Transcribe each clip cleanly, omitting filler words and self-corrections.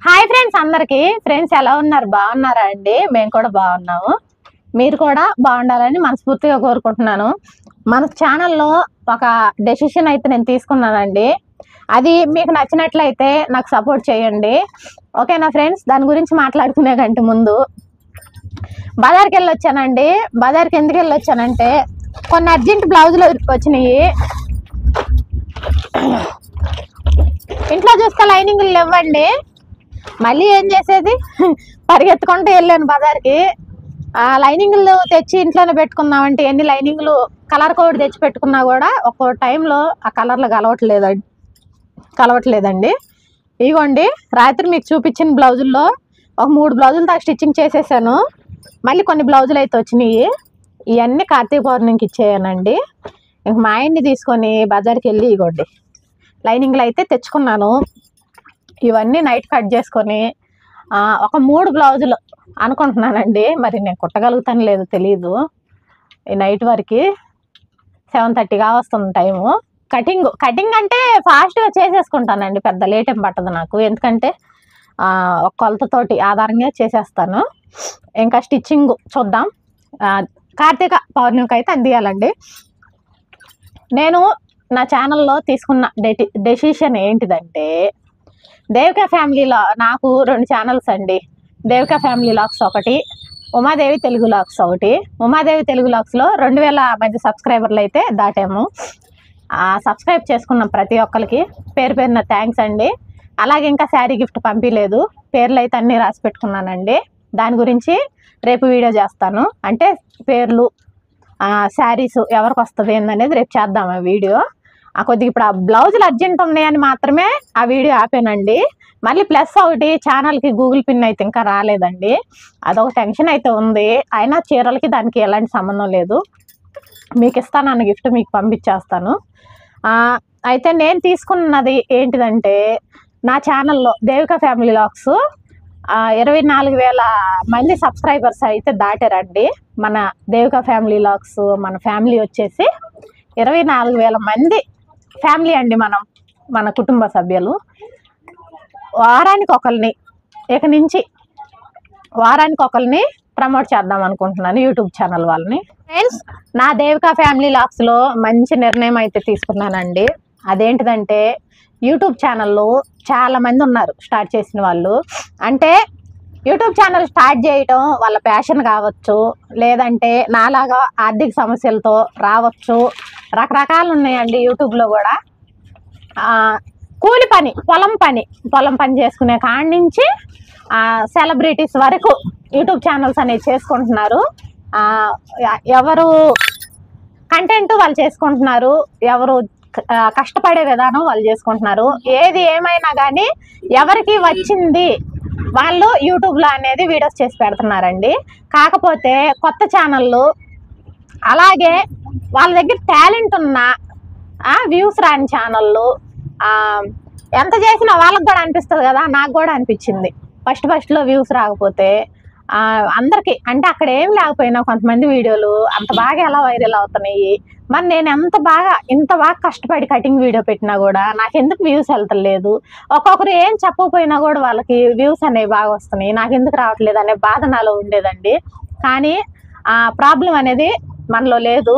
Hi friends, అందరికి friends ఎలా ఉన్నారు? బాగున్నారా అండి? మేము కూడా బాగున్నాము. మీరు కూడా బాగుండాలని మనస్ఫూర్తిగా కోరుకుంటున్నాను. మన ఛానల్లో ఒక డెసిషన్ అయితే నేను తీసుకున్నానండి. అది మీకు నచ్చినట్లయితే నాకు సపోర్ట్ చేయండి, ఓకేనా ఫ్రెండ్స్? దాని గురించి మాట్లాడుకునే కంటే ముందు బజార్కి వెళ్ళొచ్చానండి. బజార్కి ఎందుకు వెళ్ళొచ్చానంటే కొన్ని అర్జెంట్ బ్లౌజులు వచ్చినాయి. ఇంట్లో చూస్తే లైనింగ్లు ఇవ్వండి, మళ్ళీ ఏం చేసేది, పరిగెత్తుకుంటూ వెళ్ళాను బజార్కి. ఆ లైనింగ్లు తెచ్చి ఇంట్లోనే పెట్టుకుందామంటే ఎన్ని లైనింగ్లు కలర్ కోడ్ తెచ్చి పెట్టుకున్నా కూడా ఒక్కో టైంలో ఆ కలర్లు కలవట్లేదండి. ఇగోండి, రాత్రి మీకు చూపించిన బ్లౌజుల్లో ఒక 3 బ్లౌజులు దాకా స్టిచ్చింగ్ చేసేసాను. మళ్ళీ కొన్ని బ్లౌజులు అయితే వచ్చినాయి. ఇవన్నీ కార్తీక పౌర్ణమికి ఇచ్చేయానండి. ఇంక మా ఆయన్ని తీసుకొని బజార్కి వెళ్ళి ఇగోండి లైనింగ్లు అయితే తెచ్చుకున్నాను. ఇవన్నీ నైట్ కట్ చేసుకొని ఒక 3 బ్లౌజులు అనుకుంటున్నానండి. మరి నేను కుట్టగలుగుతాను లేదో తెలియదు. ఈ నైట్ వరకు 7:30గా వస్తుంది టైము. కటింగ్ అంటే ఫాస్ట్గా చేసేసుకుంటానండి, పెద్ద లేట్ ఏం పట్టదు నాకు. ఎందుకంటే ఒక కొలతతోటి ఆధారంగా చేసేస్తాను. ఇంకా స్టిచ్చింగ్ చూద్దాం. కార్తీక పౌర్ణమికి అయితే అందియాలండి. నేను నా ఛానల్లో తీసుకున్న డెసిషన్ ఏంటిదంటే, దేవికా ఫ్యామిలీలో నాకు 2 ఛానల్స్ అండి. దేవికా ఫ్యామిలీ లాక్స్ ఒకటి, ఉమాదేవి తెలుగు లాక్స్ ఒకటి. ఉమాదేవి తెలుగు లాక్స్లో 2000 మంది సబ్స్క్రైబర్లు అయితే దాటాము. సబ్స్క్రైబ్ చేసుకున్నాం ప్రతి ఒక్కరికి పేరు పేరున థ్యాంక్స్ అండి. అలాగే ఇంకా శారీ గిఫ్ట్ పంపించలేదు, పేర్లు అయితే అన్నీ రాసి పెట్టుకున్నానండి. దాని గురించి రేపు వీడియో చేస్తాను. అంటే పేర్లు, శారీస్ ఎవరికి వస్తుంది ఏందనేది రేపు చేద్దాం ఆ వీడియో. కొద్దిగా ఇప్పుడు ఆ బ్లౌజులు అర్జెంట్ ఉన్నాయని మాత్రమే ఆ వీడియో ఆపానండి. మళ్ళీ ప్లస్ ఒకటి, ఛానల్కి గూగుల్ పిన్ అయితే ఇంకా రాలేదండి. అదొక టెన్షన్ అయితే ఉంది. అయినా చీరలకి దానికి ఎలాంటి సంబంధం లేదు. మీకు ఇస్తానన్న గిఫ్ట్ మీకు పంపించేస్తాను. అయితే నేను తీసుకున్నది ఏంటిదంటే, నా ఛానల్లో దేవికా ఫ్యామిలీ లాక్స్ 24,000 మంది సబ్స్క్రైబర్స్ అయితే దాటారండి. మన దేవికా ఫ్యామిలీ లాక్స్ మన ఫ్యామిలీ వచ్చేసి 24,000 మంది ఫ్యామిలీ అండి. మన కుటుంబ సభ్యులు వారానికి ఒకరిని, ఇక నుంచి వారానికి ఒకరిని ప్రమోట్ చేద్దాం అనుకుంటున్నాను యూట్యూబ్ ఛానల్ వాళ్ళని. ఫ్రెండ్స్, నా దేవికా ఫ్యామిలీ లాక్స్లో మంచి నిర్ణయం అయితే తీసుకున్నానండి. అదేంటిదంటే, యూట్యూబ్ ఛానల్లో చాలామంది ఉన్నారు స్టార్ట్ చేసిన వాళ్ళు. అంటే యూట్యూబ్ ఛానల్ స్టార్ట్ చేయటం వాళ్ళ ప్యాషన్ కావచ్చు, లేదంటే నాలాగా ఆర్థిక సమస్యలతో రావచ్చు. రకరకాలు ఉన్నాయండి యూట్యూబ్లో కూడా. కూలి పని, పొలం పని చేసుకునే కాడి నుంచి సెలబ్రిటీస్ వరకు యూట్యూబ్ ఛానల్స్ అనేవి చేసుకుంటున్నారు. ఎవరు కంటెంట్ వాళ్ళు చేసుకుంటున్నారు, ఎవరు కష్టపడే విధానం వాళ్ళు చేసుకుంటున్నారు. ఏది ఏమైనా కానీ ఎవరికి వచ్చింది వాళ్ళు యూట్యూబ్లో అనేది వీడియోస్ చేసి పెడుతున్నారండి. కాకపోతే కొత్త ఛానళ్ళు, అలాగే వాళ్ళ దగ్గర టాలెంట్ ఉన్న వ్యూస్ రాని ఛానళ్ళు ఎంత చేసినా వాళ్ళకి కూడా అనిపిస్తుంది కదా. నాకు కూడా అనిపించింది ఫస్ట్లో వ్యూస్ రాకపోతే. అందరికీ అంటే అక్కడ ఏం లేకపోయినా కొంతమంది వీడియోలు అంత బాగా ఎలా వైరల్ అవుతున్నాయి. మరి నేను ఇంత బాగా కష్టపడి కటింగ్ వీడియో పెట్టినా కూడా నాకెందుకు వ్యూస్ వెళ్తలేదు. ఒక్కొక్కరు ఏం చెప్పకపోయినా కూడా వాళ్ళకి వ్యూస్ అనేవి బాగా వస్తున్నాయి, నాకెందుకు రావట్లేదు అనే బాధ నాలో ఉండేదండి. కానీ ప్రాబ్లం అనేది మనలో లేదు.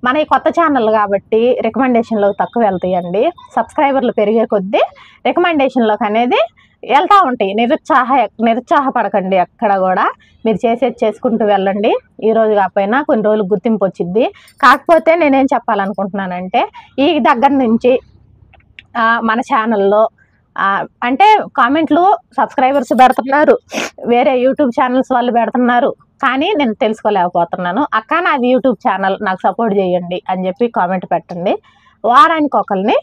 మన ఈ కొత్త ఛానల్ కాబట్టి రికమెండేషన్లోకి తక్కువ వెళ్తాయండి. సబ్స్క్రైబర్లు పెరిగే కొద్దీ రికమెండేషన్లోకి అనేది వెళ్తూ ఉంటాయి. నిరుత్సాహపడకండి ఎక్కడ కూడా. మీరు చేసేది చేసుకుంటూ వెళ్ళండి. ఈరోజు కాకపోయినా కొన్ని రోజులు గుర్తింపు వచ్చింది. కాకపోతే నేనేం చెప్పాలనుకుంటున్నానంటే, ఈ దగ్గర నుంచి మన ఛానల్లో అంటే కామెంట్లు సబ్స్క్రైబర్స్ పెడుతున్నారు, వేరే యూట్యూబ్ ఛానల్స్ వాళ్ళు పెడుతున్నారు. కానీ నేను తెలుసుకోలేకపోతున్నాను. అక్క, నాది యూట్యూబ్ ఛానల్, నాకు సపోర్ట్ చేయండి అని చెప్పి కామెంట్ పెట్టండి. వారానికి ఒకరిని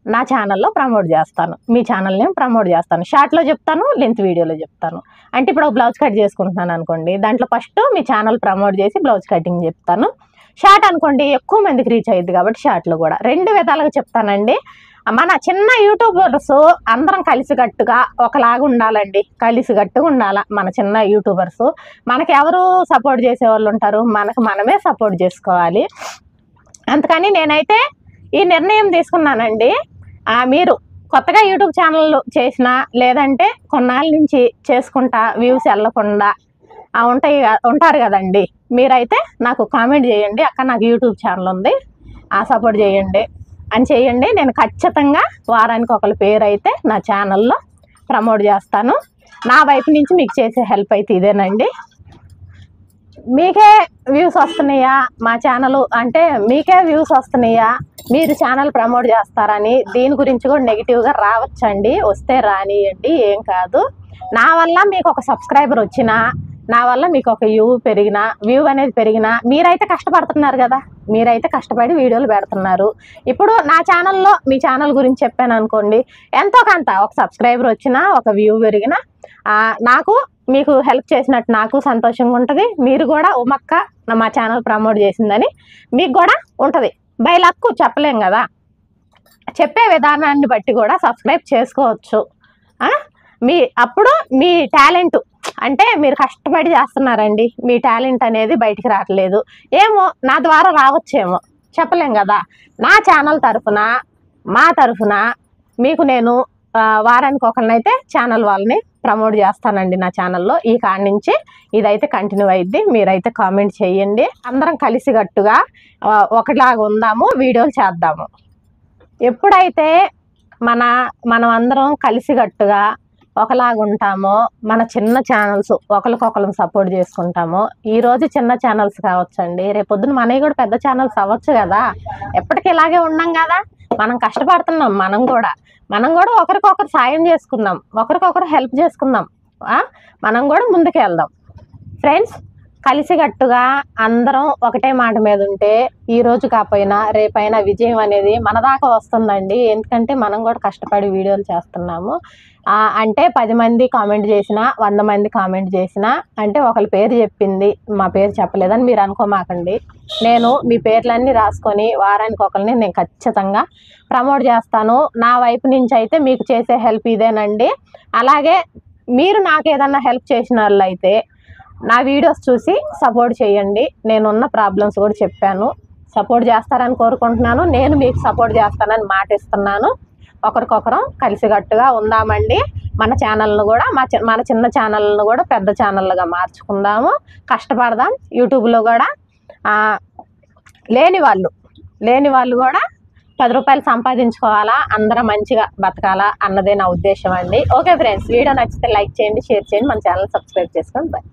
నా ఛానల్లో ప్రమోట్ చేస్తాను, మీ ఛానల్ని ప్రమోట్ చేస్తాను. షార్ట్లో చెప్తాను, లెంత్ వీడియోలో చెప్తాను. అంటే ఇప్పుడు బ్లౌజ్ కట్ చేసుకుంటున్నాను అనుకోండి, దాంట్లో ఫస్ట్ మీ ఛానల్ ప్రమోట్ చేసి బ్లౌజ్ కటింగ్ చెప్తాను. షార్ట్ అనుకోండి ఎక్కువ మందికి రీచ్ అయ్యింది కాబట్టి షార్ట్లో కూడా 2 విధాలుగా చెప్తానండి. మన చిన్న యూట్యూబర్స్ అందరం కలిసికట్టుగా ఒకలాగా ఉండాలండి, కలిసికట్టుగా ఉండాలి మన చిన్న యూట్యూబర్స్. మనకి ఎవరు సపోర్ట్ చేసేవాళ్ళు ఉంటారు, మనమే సపోర్ట్ చేసుకోవాలి. అందుకని నేనైతే ఈ నిర్ణయం తీసుకున్నానండి. మీరు కొత్తగా యూట్యూబ్ ఛానల్ చేసిన లేదంటే కొన్నాళ్ళ నుంచి చేసుకుంటా వ్యూస్ వెళ్ళకుండా ఉంటారు కదండి, మీరైతే నాకు కామెంట్ చేయండి, అక్క నాకు యూట్యూబ్ ఛానల్ ఉంది సపోర్ట్ చేయండి అని చేయండి. నేను ఖచ్చితంగా వారానికి ఒకరి పేరు అయితే నా ఛానల్లో ప్రమోట్ చేస్తాను. నా వైపు నుంచి మీకు చేసే హెల్ప్ అయితే ఇదేనండి. మీకే వ్యూస్ వస్తున్నాయా మా ఛానల్ అంటే, మీకే వ్యూస్ వస్తున్నాయా, మీరు ఛానల్ ప్రమోట్ చేస్తారని దీని గురించి కూడా నెగిటివ్గా రావచ్చండి. వస్తే రానియండి, ఏం కాదు. నా వల్ల మీకు ఒక సబ్స్క్రైబర్ వచ్చినా, నా వల్ల మీకు ఒక వ్యూ అనేది పెరిగినా మీరైతే కష్టపడుతున్నారు కదా, మీరైతే కష్టపడి వీడియోలు పెడుతున్నారు. ఇప్పుడు నా ఛానల్లో మీ ఛానల్ గురించి చెప్పాను అనుకోండి, ఎంతో కొంత ఒక సబ్స్క్రైబర్ వచ్చినా, ఒక వ్యూ పెరిగినా నాకు మీకు హెల్ప్ చేసినట్టు నాకు సంతోషంగా ఉంటుంది. మీరు కూడా ఉమక్క మా ఛానల్ ప్రమోట్ చేసిందని మీకు కూడా ఉంటుంది. బై లక్ చెప్పలేం కదా, చెప్పే విధానాన్ని బట్టి కూడా సబ్స్క్రైబ్ చేసుకోవచ్చు. అప్పుడు మీ టాలెంట్ అంటే మీరు కష్టపడి చేస్తున్నారండి, మీ టాలెంట్ అనేది బయటికి రావట్లేదు, ఏమో నా ద్వారా రావచ్చేమో చెప్పలేం కదా. నా ఛానల్ తరఫున మా తరఫున మీకు నేను వారానికి ఒకరినైతే ఛానల్ వాళ్ళని ప్రమోట్ చేస్తానండి నా ఛానల్లో. ఈ కాడి నుంచి ఇదైతే కంటిన్యూ అయ్యిద్ది. మీరైతే కామెంట్ చేయండి. అందరం కలిసికట్టుగా ఒకలాగా ఉందాము, వీడియోలు చేద్దాము. ఎప్పుడైతే మనం అందరం కలిసికట్టుగా ఒకలాగా ఉంటామో, మన చిన్న ఛానల్స్ ఒకరికొకరు సపోర్ట్ చేసుకుంటామో, ఈరోజు చిన్న ఛానల్స్ కావచ్చండి, రేపొద్దున మనవి కూడా పెద్ద ఛానల్స్ అవ్వచ్చు కదా. ఎప్పటికీ ఇలాగే ఉన్నాం కదా, మనం కష్టపడుతున్నాం. మనం కూడా ఒకరికొకరు సాయం చేసుకుందాం, ఒకరికొకరు హెల్ప్ చేసుకుందాం, మనం కూడా ముందుకు వెళ్దాం. ఫ్రెండ్స్, కలిసికట్టుగా అందరం ఒకటే మాట మీద ఉంటే ఈ రోజు కాకపోయినా రేపైనా విజయం అనేది మన దాకా వస్తుందండి. ఎందుకంటే మనం కూడా కష్టపడి వీడియోలు చేస్తున్నాము. అంటే 10 మంది కామెంట్ చేసినా, 100 మంది కామెంట్ చేసినా అంటే ఒకరి పేరు చెప్పింది మా పేరు చెప్పలేదని మీరు అనుకోమాకండి. నేను మీ పేర్లన్నీ రాసుకొని వారానికి ఒకరిని నేను ఖచ్చితంగా ప్రమోట్ చేస్తాను. నా వైపు నుంచి అయితే మీకు చేసే హెల్ప్ ఇదేనండి. అలాగే మీరు నాకు ఏదన్నా హెల్ప్ చేసిన వాళ్ళు అయితే నా వీడియోస్ చూసి సపోర్ట్ చేయండి. నేనున్న ప్రాబ్లమ్స్ కూడా చెప్పాను, సపోర్ట్ చేస్తారని కోరుకుంటున్నాను. నేను మీకు సపోర్ట్ చేస్తానని మాట ఇస్తున్నాను. ఒకరికొకరం కలిసికట్టుగా ఉందామండి. మన ఛానల్ను కూడా మన చిన్న ఛానల్ను కూడా పెద్ద ఛానల్గా మార్చుకుందాము, కష్టపడదాం. యూట్యూబ్లో కూడా లేని వాళ్ళు కూడా 10 రూపాయలు సంపాదించుకోవాలా, అందరం మంచిగా బతకాలా అన్నదే నా ఉద్దేశం అండి. ఓకే ఫ్రెండ్స్, వీడియో నచ్చితే లైక్ చేయండి, షేర్ చేయండి, మన ఛానల్ సబ్స్క్రైబ్ చేసుకోండి. బాయ్.